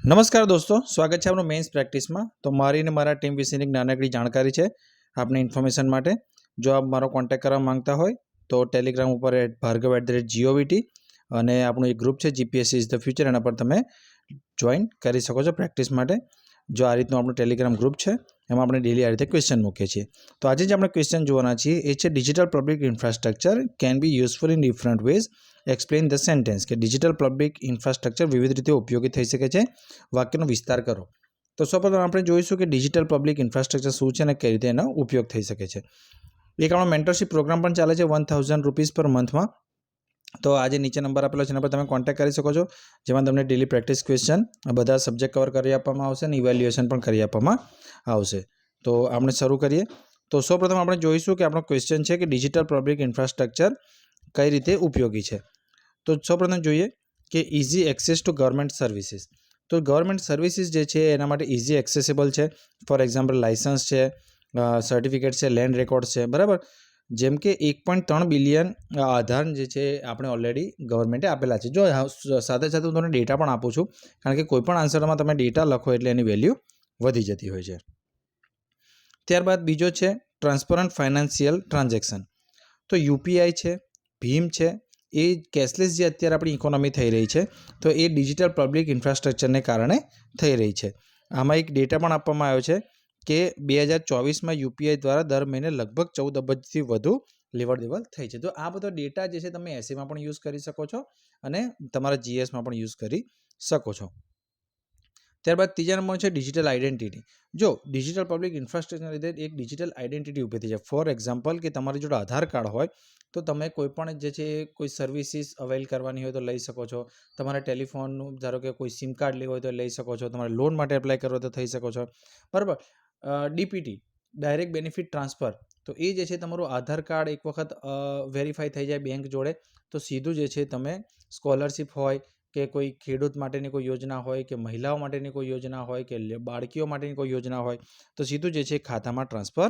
નમસ્કાર દોસ્તો, સ્વાગત છે આપણું મેઇન્સ પ્રેક્ટિસમાં. તો મારી ને મારા ટીમ વિશેની એક નાનકડી જાણકારી છે આપની ઇન્ફોર્મેશન માટે. જો આપ મારો કોન્ટેક્ટ કરવા માંગતા હોય તો ટેલિગ્રામ ઉપર @bhargav@govt અને આપણું એક ગ્રુપ છે જીપીએસસી ઇઝ ધ ફ્યુચર, એના પર તમે જોઈન કરી શકો છો પ્રેક્ટિસ માટે. જો આ રીતનું આપણું ટેલિગ્રામ ગ્રુપ છે, એમાં આપણે ડેલી આ રીતે ક્વેશ્ચન મૂકીએ છીએ. તો આજે જે આપણે ક્વેશ્ચન જોવાના છીએ એ છે digital public infrastructure can be useful in different ways. Explain the sentence કે ડિજિટલ પબ્લિક ઇન્ફ્રાસ્ટ્રક્ચર વિવિધ રીતે ઉપયોગી થઈ શકે છે. વાક્યનો વિસ્તાર કરો. તો સૌપ્રથમ આપણે જોઈશું કે ડિજિટલ પબ્લિક ઇન્ફ્રાસ્ટ્રક્ચર શું છે અને કઈ રીતે એનો ઉપયોગ થઈ શકે છે. એક આપણો મેન્ટરશિપ પ્રોગ્રામ પણ ચાલે છે 1000 રૂપીસ પર મંથમાં. તો આજે નીચે નંબર આપેલો છે, એના પર તમે કોન્ટેક્ટ કરી શકો છો, જેમાં તમને ડેલી પ્રેક્ટિસ ક્વેશ્ચન બધા સબ્જેક્ટ કવર કરી આપવામાં આવશે અને ઇવેલ્યુએશન પણ કરી આપવામાં આવશે. તો આપણે શરૂ કરીએ. તો સૌપ્રથમ આપણે જોઈશું કે આપણો ક્વેશ્ચન છે કે ડિજિટલ પબ્લિક ઇન્ફ્રાસ્ટ્રક્ચર કઈ રીતે ઉપયોગી છે. તો સૌપ્રથમ જોઈએ કે easy access two government services. તો ગવર્મેન્ટ સર્વિસીસ જે છે એના માટે ઇઝી એક્સેસિબલ છે. ફોર એક્ઝામ્પલ લાઇસન્સ છે, સર્ટિફિકેટ છે, લેન્ડ રેકોર્ડ છે, બરાબર. જેમ કે 1.3 બિલિયન આધાર જે છે આપણે ઓલરેડી ગવર્મેન્ટે આપેલા છે. જો સાથે સાથે હું તમને ડેટા પણ આપું છું, કારણ કે કોઈ પણ આન્સરમાં તમે ડેટા લખો એટલે એની વેલ્યુ વધી જતી હોય છે. ત્યારબાદ બીજો છે ટ્રાન્સપરન્ટ ફાઇનાન્શિયલ ટ્રાન્ઝેક્શન. તો યુપીઆઈ છે, ભીમ છે, એ કેશલેસ જે અત્યારે આપણી ઇકોનોમી થઈ રહી છે, તો એ ડિજિટલ પબ્લિક ઇન્ફ્રાસ્ટ્રક્ચરને કારણે થઈ રહી છે. આમાં એક ડેટા પણ આપવામાં આવ્યો છે કે 2024માં યુપીઆઈ દ્વારા દર મહિને લગભગ 14 અબજથી વધુ લેવડ દેવડ થઈ છે. તો આ બધો ડેટા જે છે તમે એસએમાં પણ યુઝ કરી શકો છો અને તમારા જીએસમાં પણ યુઝ કરી શકો છો. ત્યારબાદ ત્રીજા નંબર છે ડિજિટલ આઇડેન્ટિટી. જો ડિજિટલ પબ્લિક ઇન્ફ્રાસ્ટ્રક્ચરના લીધે એક ડિજિટલ આઇડેન્ટિટી ઊભી થઈ છે. ફોર એક્ઝામ્પલ કે તમારી જોડે આધાર કાર્ડ હોય તો તમે કોઈ પણ જે છે કોઈ સર્વિસીસ અવેલ કરવાની હોય તો લઈ શકો છો. તમારે ટેલિફોનનું ધારો કે કોઈ સિમ કાર્ડ લેવું હોય તો લઈ શકો છો. તમારે લોન માટે એપ્લાય કરવો હોય તો થઈ શકો છો, બરાબર. ડીપીટી, ડાયરેક્ટ બેનિફિટ ટ્રાન્સફર, તો એ જે છે તમારું આધાર કાર્ડ એક વખત વેરીફાઈ થઈ જાય બેંક જોડે તો સીધું જે છે તમે સ્કોલરશિપ હોય કે કોઈ ખેડૂત માટેની કોઈ યોજના હોય કે મહિલાઓ માટેની કોઈ યોજના હોય કે બાળકીઓ માટેની કોઈ યોજના હોય તો સીધું જે છે ખાતામાં ટ્રાન્સફર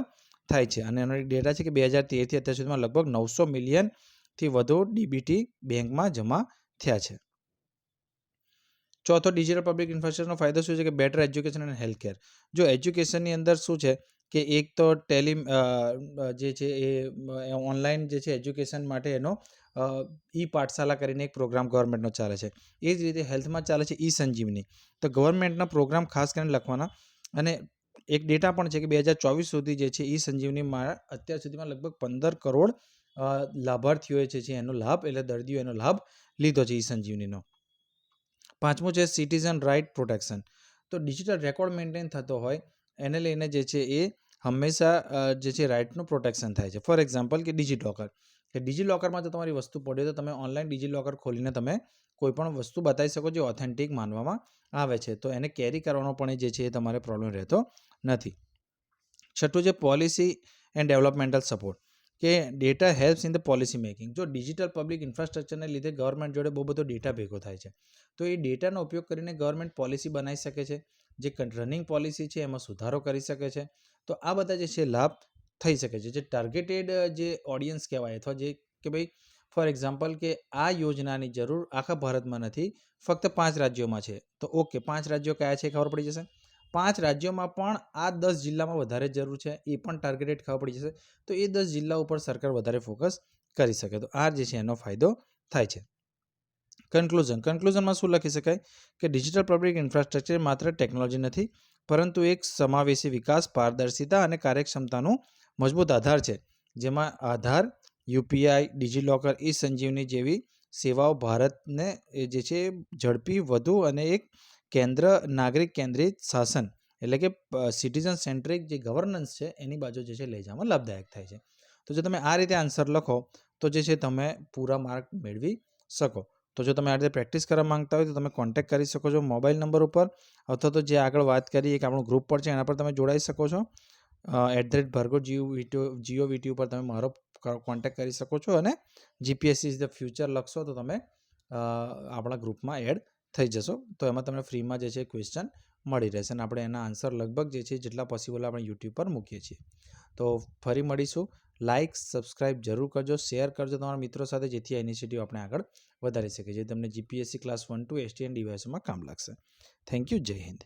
થાય છે. અને એનો એક ડેટા છે કે 2013થી અત્યાર સુધીમાં લગભગ 900 મિલિયનથી વધુ ડીબીટી બેંકમાં જમા થયા છે. ચોથો ડિજિટલ પબ્લિક ઇન્ફ્રાસ્ટ્રક્ચરનો ફાયદો શું છે કે બેટર એજ્યુકેશન અને હેલ્થ કેર. જો એજ્યુકેશનની અંદર શું છે કે એક તો જે છે એ ઓનલાઈન જે છે એજ્યુકેશન માટે એનો ઈ પાઠશાલા કરીને એક પ્રોગ્રામ ગવર્મેન્ટનો ચાલે છે. એ જ રીતે હેલ્થમાં ચાલે છે ઈ સંજીવની. તો ગવર્મેન્ટના પ્રોગ્રામ ખાસ કરીને લખવાના. અને એક ડેટા પણ છે કે 2024 સુધી જે છે ઈ સંજીવનીમાં અત્યાર સુધીમાં લગભગ 15 કરોડ લાભાર્થીઓએ છે એનો લાભ, એટલે દર્દીઓ એનો લાભ લીધો છે ઈ સંજીવનીનો. પાંચમું છે સિટીઝન રાઇટ પ્રોટેક્શન. તો ડિજિટલ રેકોર્ડ મેન્ટેન થતો હોય એને લઈને જે છે એ હંમેશા જે છે રાઇટનું પ્રોટેક્શન થાય છે. ફોર એક્ઝામ્પલ કે ડિજિલોકર, કે ડિજિલોકરમાં જો તમારી વસ્તુ પડે તો તમે ઓનલાઈન ડિજિલોકર ખોલીને તમે કોઈ પણ વસ્તુ બતાવી શકો જે ઓથેન્ટિક માનવામાં આવે છે. તો એને કેરી કરવાનો પણ જે છે એ તમારે પ્રોબ્લેમ રહેતો નથી. છઠ્ઠું છે પોલિસી એન્ડ ડેવલપમેન્ટલ સપોર્ટ, કે data helps in the policy making. જો ડિજિટલ પબ્લિક ઇન્ફ્રાસ્ટ્રક્ચરને લીધે ગવર્મેન્ટ જોડે બહુ બધો ડેટા ભેગો થાય છે, તો એ ડેટાનો ઉપયોગ કરીને ગવર્મેન્ટ પોલિસી બનાવી શકે છે. જે રનિંગ પોલિસી છે એમાં સુધારો કરી શકે છે. તો આ બધા જે છે લાભ થઈ શકે છે. જે ટાર્ગેટેડ જે ઓડિયન્સ કહેવાય, અથવા જે કે ભાઈ ફોર એક્ઝામ્પલ કે આ યોજનાની જરૂર આખા ભારતમાં નથી, ફક્ત 5 રાજ્યોમાં છે, તો ઓકે 5 રાજ્યો કયા છે ખબર પડી જશે. 5 રાજ્યોમાં પણ આ 10 જિલ્લામાં વધારે જરૂર છે એ પણ ટાર્ગેટેડ ખબર પડી જશે. તો એ 10 જિલ્લા ઉપર સરકાર વધારે ફોકસ કરી શકે. તો આ જે છે એનો ફાયદો થાય છે. કન્ક્લુઝનમાં શું લખી શકાય કે ડિજિટલ પબ્લિક ઇન્ફ્રાસ્ટ્રક્ચર માત્ર ટેકનોલોજી નથી, પરંતુ એક સમાવેશી વિકાસ, પારદર્શિતા અને કાર્યક્ષમતાનું મજબૂત આધાર છે. જેમાં આધાર, યુપીઆઈ, ડિજિલોકર, ઈ સંજીવની જેવી સેવાઓ ભારતને જે છે ઝડપી, વધુ અને એક નાગરિક કેન્દ્રિત શાસન એટલે કે સિટીઝન સેન્ટ્રિક જે ગવર્નન્સ છે એની બાજુ જે છે લઈ જવામાં લાભદાયક થાય છે. તો જો તમે આ રીતે આન્સર લખો તો જે છે તમે પૂરા માર્ક મેળવી શકો. તો જો તમે આ રીતે પ્રેક્ટિસ કરવા માંગતા હોય તો તમે કોન્ટેક્ટ કરી શકો છો મોબાઈલ નંબર ઉપર, અથવા તો જે આગળ વાત કરી એક આપણું ગ્રુપ પર છે એના પર તમે જોડાઈ શકો છો. @bhargavgovt ઉપર તમે મારો કોન્ટેક્ટ કરી શકો છો અને જીપીએસસી ઇઝ ધ ફ્યુચર લખશો તો તમે આપણા ગ્રુપમાં એડ થઈ જશો. તો એમાં તમને ફ્રીમાં જે છે ક્વેશ્ચન મળી રહેશે અને આપણે એના આન્સર લગભગ જે છે જેટલા પોસિબલ આપણે યુટ્યુબ પર મૂકીએ છીએ. તો ફરી મળીશું લાઇક સબસ્ક્રાઇબ જરૂર કરજો, શેર કરજો તમારા મિત્રો સાથે, જેથી આ ઇનિશિયેટિવ આપણે આગળ વધારી શકીએ, જે તમને જીપીએસસી ક્લાસ 1 to STN ડિવાઇસોમાં કામ લાગશે. Thank you. જય હિન્દ.